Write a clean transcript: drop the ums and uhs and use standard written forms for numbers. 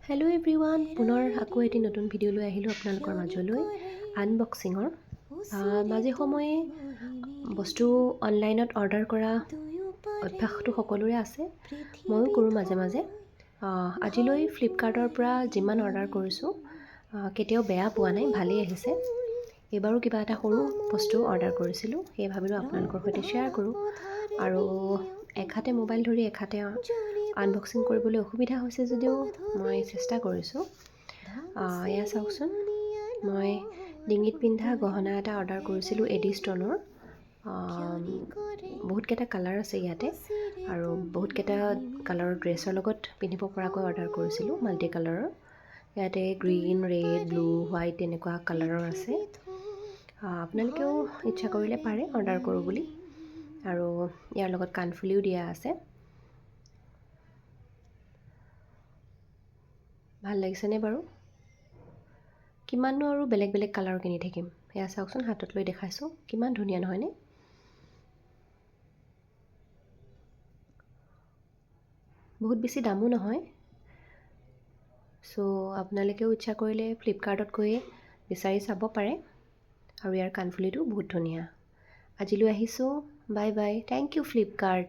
Hello' everyone, পুনৰ আকৌ এটি নতুন ভিডিঅ' লৈ আহিলোঁ আপোনালোকৰ মাজলৈ আনবক্সিঙৰ। মাজে সময়ে বস্তু অনলাইনত অৰ্ডাৰ কৰা অভ্যাসটো সকলোৰে আছে, ময়ো কৰোঁ মাজে মাজে। আজিলৈ ফ্লিপকাৰ্টৰ পৰা যিমান অৰ্ডাৰ কৰিছোঁ কেতিয়াও বেয়া পোৱা নাই, ভালেই আহিছে। এইবাৰো কিবা এটা সৰু বস্তু অৰ্ডাৰ কৰিছিলোঁ, সেয়ে ভাবিলোঁ আপোনালোকৰ সৈতে শ্বেয়াৰ কৰোঁ। আৰু এখাতে মোবাইল ধৰি এখাতে আনবক্সিং কৰিবলৈ অসুবিধা হৈছে যদিও মই চেষ্টা কৰিছোঁ। এয়া চাওকচোন, মই ডিঙিত পিন্ধা গহনা এটা অৰ্ডাৰ কৰিছিলোঁ এডি ষ্টনৰ। বহুতকেইটা কালাৰ আছে ইয়াতে, আৰু বহুতকেইটা কালাৰৰ ড্ৰেছৰ লগত পিন্ধিব পৰাকৈ অৰ্ডাৰ কৰিছিলোঁ, মাল্টি কালাৰৰ। ইয়াতে গ্ৰীণ, ৰেড, ব্লু, হোৱাইট এনেকুৱা কালাৰৰ আছে। আপোনালোকেও ইচ্ছা কৰিলে পাৰে অৰ্ডাৰ কৰোঁ বুলি। আৰু ইয়াৰ লগত কাণফুলিও দিয়া আছে। ভাল লাগিছেনে বাৰু? কিমাননো আৰু বেলেগ বেলেগ কালাৰ কিনি থাকিম। এয়া চাওকচোন, হাতত লৈ দেখাইছোঁ, কিমান ধুনীয়া নহয়নে? বহুত বেছি দামো নহয়। চ' আপোনালোকেও ইচ্ছা কৰিলে ফ্লিপকাৰ্টত গৈয়ে বিচাৰি চাব পাৰে। আৰু ইয়াৰ কাণফুলিটো বহুত ধুনীয়া। আজিলৈ আহিছোঁ, bye bye, thank you Flipkart.